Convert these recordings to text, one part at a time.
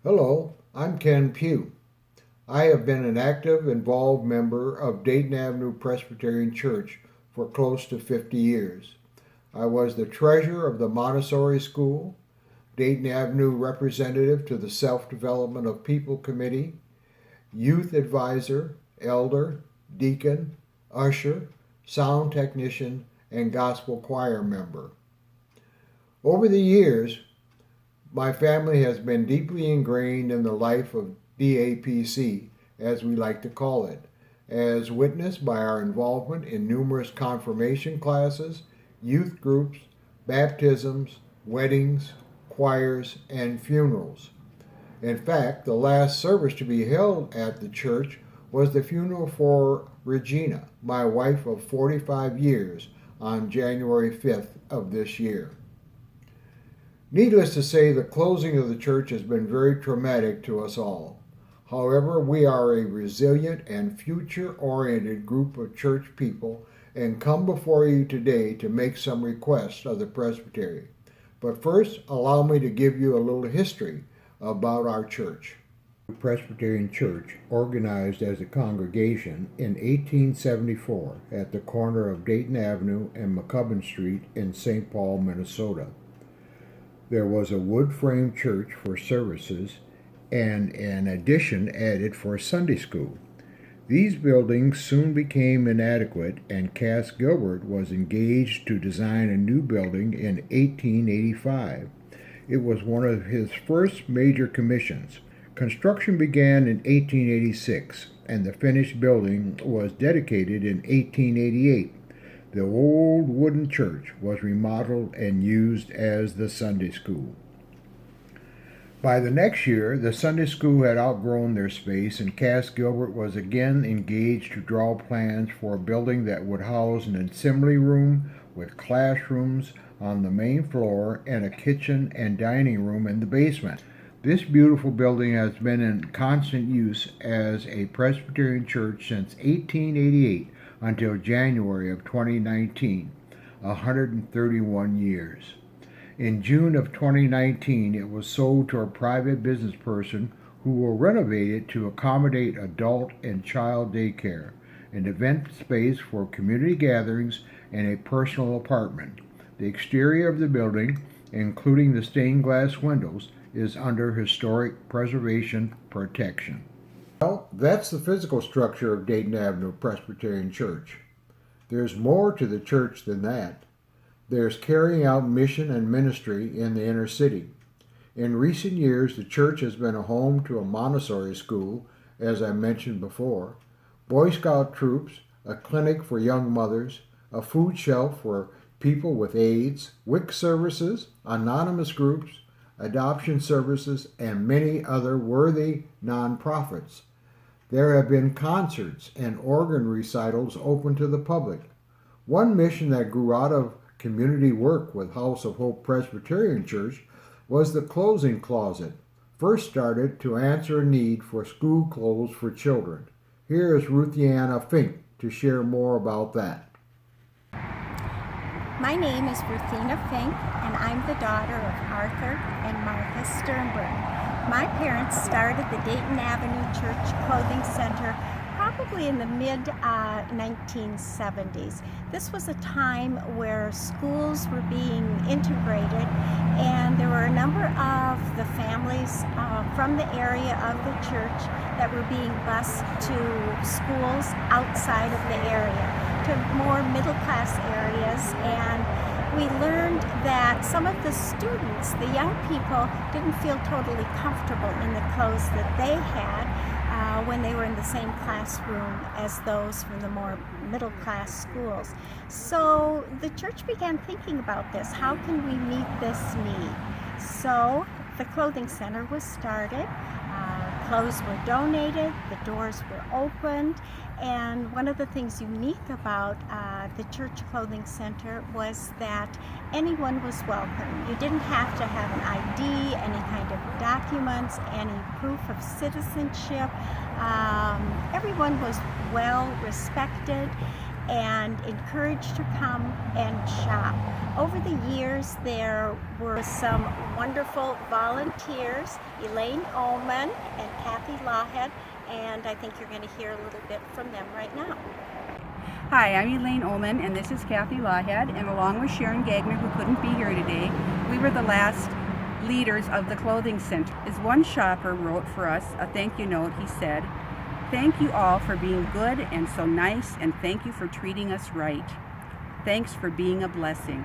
Hello, I'm Ken Pugh. I have been an active, involved member of Dayton Avenue Presbyterian Church for close to 50 years. I was the treasurer of the Montessori School, Dayton Avenue representative to the Self Development of People Committee, youth advisor, elder, deacon, usher, sound technician, and gospel choir member. Over the years, my family has been deeply ingrained in the life of DAPC, as we like to call it, as witnessed by our involvement in numerous confirmation classes, youth groups, baptisms, weddings, choirs, and funerals. In fact, the last service to be held at the church was the funeral for Regina, my wife of 45 years, on January 5th of this year. Needless to say, the closing of the church has been very traumatic to us all. However, we are a resilient and future-oriented group of church people and come before you today to make some requests of the presbytery. But first, allow me to give you a little history about our church. Presbyterian Church organized as a congregation in 1874 at the corner of Dayton Avenue and McCubbin Street in St. Paul, Minnesota. There was a wood frame church for services and an addition added for Sunday school. These buildings soon became inadequate, and Cass Gilbert was engaged to design a new building in 1885. It was one of his first major commissions. Construction began in 1886, and the finished building was dedicated in 1888. The old wooden church was remodeled and used as the Sunday school. By the next year, the Sunday school had outgrown their space, and Cass Gilbert was again engaged to draw plans for a building that would house an assembly room with classrooms on the main floor and a kitchen and dining room in the basement. This beautiful building has been in constant use as a Presbyterian church since 1888 until January of 2019, 131 years. In June of 2019, it was sold to a private business person who will renovate it to accommodate adult and child daycare, an event space for community gatherings, and a personal apartment. The exterior of the building, including the stained glass windows, is under historic preservation protection. Well, that's the physical structure of Dayton Avenue Presbyterian Church. There's more to the church than that. There's carrying out mission and ministry in the inner city. In recent years, the church has been a home to a Montessori school, as I mentioned before, Boy Scout troops, a clinic for young mothers, a food shelf for people with AIDS, WIC services, anonymous groups, adoption services, and many other worthy nonprofits. There have been concerts and organ recitals open to the public. One mission that grew out of community work with House of Hope Presbyterian Church was the clothing closet, first started to answer a need for school clothes for children. Here is Ruthiana Fink to share more about that. My name is Ruthina Fink, and I'm the daughter of Arthur and Martha Sternberg. My parents started the Dayton Avenue Church Clothing Center probably in the mid-1970s. This was a time where schools were being integrated, and there were a number of the families from the area of the church that were being bused to schools outside of the area, to more middle-class areas, and we learned that some of the students, the young people, didn't feel totally comfortable in the clothes that they had when they were in the same classroom as those from the more middle-class schools. So the church began thinking about this. How can we meet this need? So the clothing center was started. Clothes were donated, the doors were opened, and one of the things unique about the church clothing center was that anyone was welcome. You didn't have to have an ID, any kind of documents, any proof of citizenship. Everyone was well respected, and encouraged to come and shop. Over the years, there were some wonderful volunteers, Elaine Ullman and Kathy Lawhead, and I think you're going to hear a little bit from them right now. Hi, I'm Elaine Ullman, and this is Kathy Lawhead, and along with Sharon Gagner, who couldn't be here today, we were the last leaders of the clothing center. As one shopper wrote for us a thank you note, he said, "Thank you all for being good and so nice, and thank you for treating us right. Thanks for being a blessing."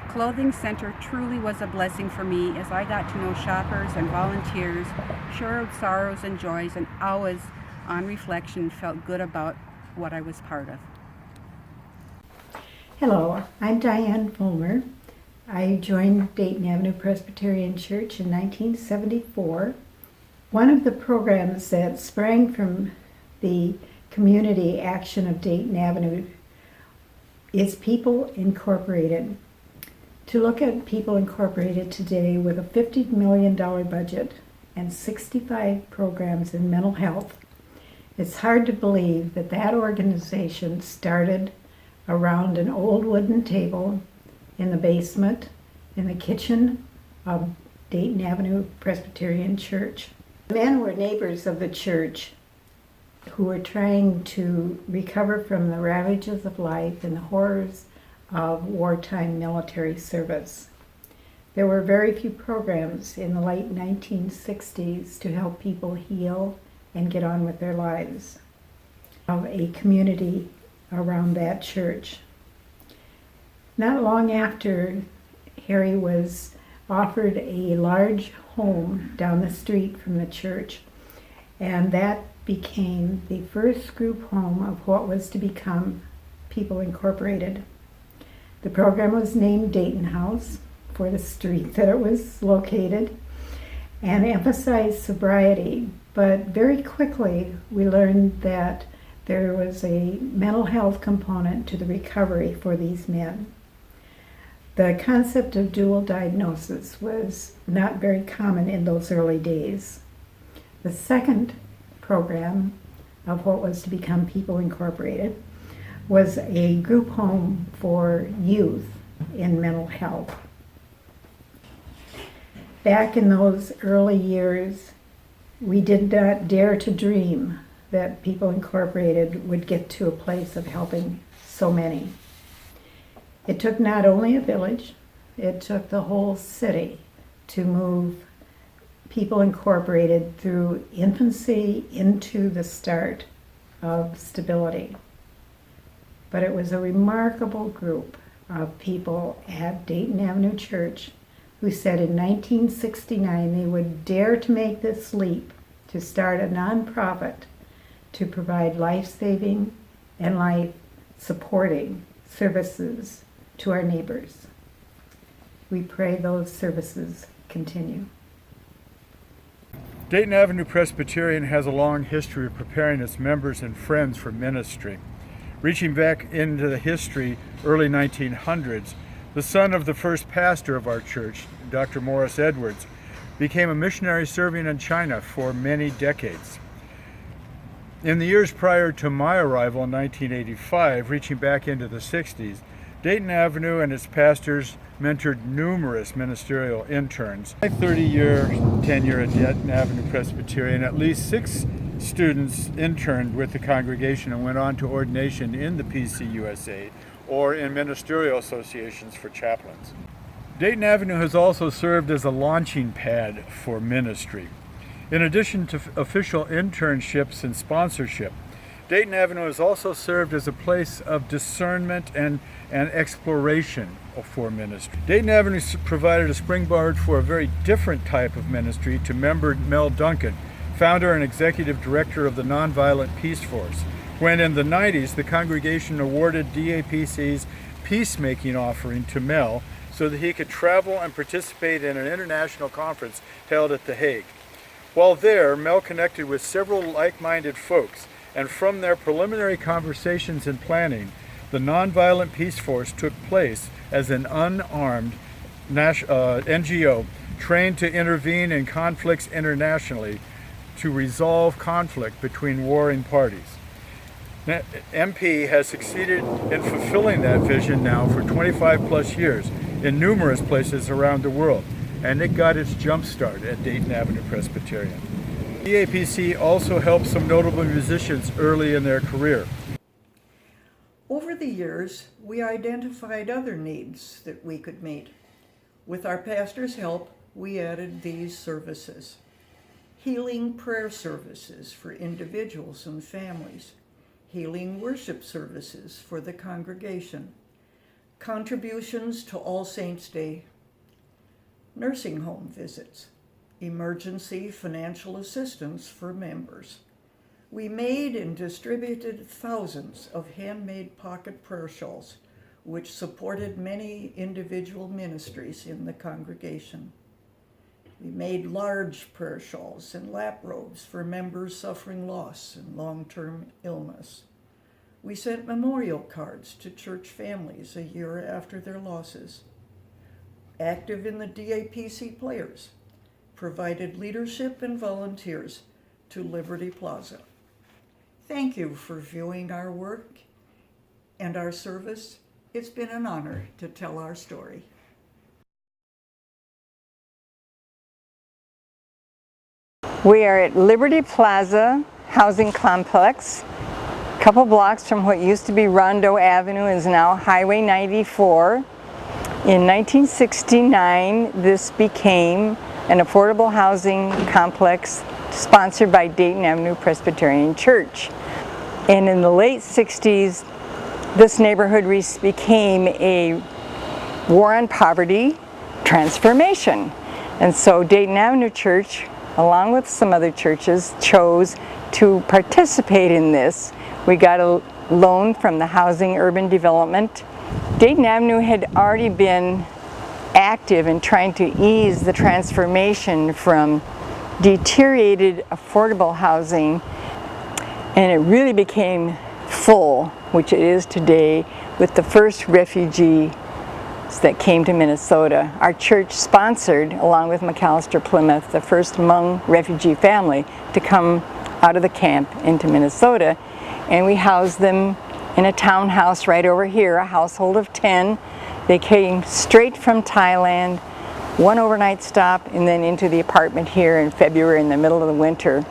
Clothing Center truly was a blessing for me as I got to know shoppers and volunteers, shared sorrows and joys, and always, on reflection, felt good about what I was part of. Hello, I'm Diane Fulmer. I joined Dayton Avenue Presbyterian Church in 1974. One of the programs that sprang from the community action of Dayton Avenue is People Incorporated. To look at People Incorporated today with a $50 million budget and 65 programs in mental health, it's hard to believe that that organization started around an old wooden table in the basement in the kitchen of Dayton Avenue Presbyterian Church. The men were neighbors of the church who were trying to recover from the ravages of life and the horrors of wartime military service. There were very few programs in the late 1960s to help people heal and get on with their lives. Of a community around that church. Not long after, Harry was offered a large home down the street from the church, and that became the first group home of what was to become People Incorporated. The program was named Dayton House for the street that it was located and emphasized sobriety, but very quickly we learned that there was a mental health component to the recovery for these men. The concept of dual diagnosis was not very common in those early days. The second program of what was to become People Incorporated was a group home for youth in mental health. Back in those early years, we did not dare to dream that People Incorporated would get to a place of helping so many. It took not only a village, it took the whole city to move People Incorporated through infancy into the start of stability. But it was a remarkable group of people at Dayton Avenue Church who said in 1969 they would dare to make this leap to start a nonprofit to provide life-saving and life-supporting services to our neighbors. We pray those services continue. Dayton Avenue Presbyterian has a long history of preparing its members and friends for ministry. Reaching back into the history, early 1900s, the son of the first pastor of our church, Dr. Morris Edwards, became a missionary serving in China for many decades. In the years prior to my arrival in 1985, reaching back into the 60s, Dayton Avenue and its pastors mentored numerous ministerial interns. My 30-year tenure at Dayton Avenue Presbyterian, at least 6 students interned with the congregation and went on to ordination in the PCUSA or in ministerial associations for chaplains. Dayton Avenue has also served as a launching pad for ministry. In addition to official internships and sponsorship, Dayton Avenue has also served as a place of discernment and exploration for ministry. Dayton Avenue provided a springboard for a very different type of ministry to member Mel Duncan, founder and executive director of the Nonviolent Peace Force, when in the 90s the congregation awarded DAPC's peacemaking offering to Mel so that he could travel and participate in an international conference held at The Hague. While there, Mel connected with several like-minded folks, and from their preliminary conversations and planning, the Nonviolent Peace Force took place as an unarmed NGO trained to intervene in conflicts internationally to resolve conflict between warring parties. MP has succeeded in fulfilling that vision now for 25 plus years in numerous places around the world, and it got its jump start at Dayton Avenue Presbyterian. DAPC also helped some notable musicians early in their career. Over the years, we identified other needs that we could meet. With our pastor's help, we added these services: healing prayer services for individuals and families, healing worship services for the congregation, contributions to All Saints' Day, nursing home visits, emergency financial assistance for members. We made and distributed thousands of handmade pocket prayer shawls, which supported many individual ministries in the congregation. We made large prayer shawls and lap robes for members suffering loss and long-term illness. We sent memorial cards to church families a year after their losses. Active in the DAPC Players, provided leadership and volunteers to Liberty Plaza. Thank you for viewing our work and our service. It's been an honor to tell our story. We are at Liberty Plaza Housing Complex, a couple blocks from what used to be Rondo Avenue is now Highway 94. In 1969, this became an affordable housing complex sponsored by Dayton Avenue Presbyterian Church. And in the late 60s, this neighborhood became a war on poverty transformation. And so Dayton Avenue Church, along with some other churches, chose to participate in this. We got a loan from the Housing Urban Development. Dayton Avenue had already been active in trying to ease the transformation from deteriorated affordable housing, and it really became full, which it is today, with the first refugees that came to Minnesota. Our church sponsored, along with McAllister Plymouth, the first Hmong refugee family to come out of the camp into Minnesota, and we housed them in a townhouse right over here, a household of 10. They came straight from Thailand, one overnight stop, and then into the apartment here in February in the middle of the winter.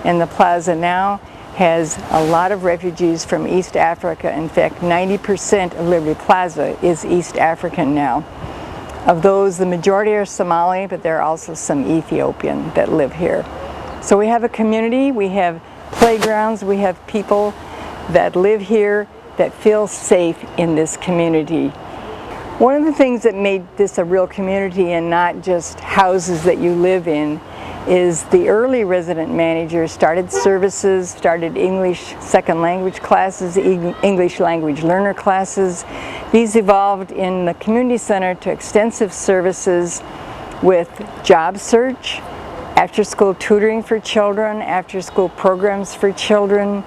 And the plaza now has a lot of refugees from East Africa. In fact, 90% of Liberty Plaza is East African now. Of those, the majority are Somali, but there are also some Ethiopian that live here. So we have a community, we have playgrounds, we have people that live here that feel safe in this community. One of the things that made this a real community and not just houses that you live in is the early resident managers started services, started English second language classes, English language learner classes. These evolved in the community center to extensive services with job search, after-school tutoring for children, after-school programs for children,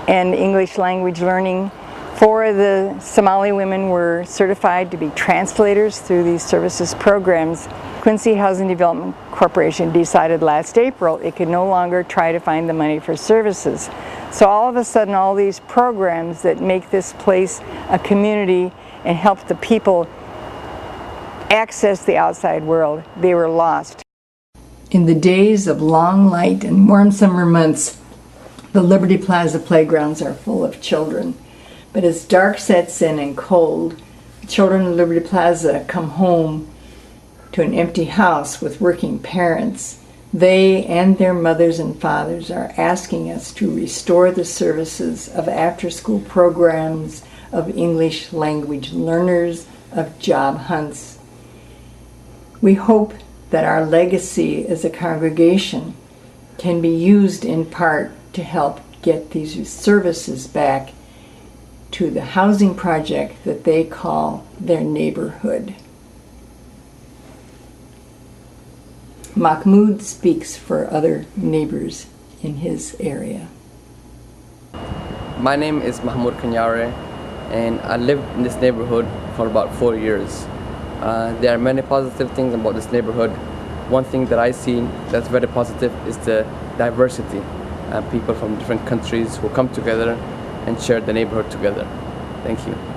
and English language learning. 4 of the Somali women were certified to be translators through these services programs. Quincy Housing Development Corporation decided last April it could no longer try to find the money for services. So all of a sudden, all these programs that make this place a community and help the people access the outside world, they were lost. In the days of long light and warm summer months, the Liberty Plaza playgrounds are full of children. But as dark sets in and cold, the children of Liberty Plaza come home to an empty house with working parents. They and their mothers and fathers are asking us to restore the services of after-school programs, of English language learners, of job hunts. We hope that our legacy as a congregation can be used in part to help get these services back to the housing project that they call their neighborhood. Mahmoud speaks for other neighbors in his area. My name is Mahmoud Kanyare, and I lived in this neighborhood for about 4 years. There are many positive things about this neighborhood. One thing that I see that's very positive is the diversity. people from different countries who come together and share the neighborhood together. Thank you.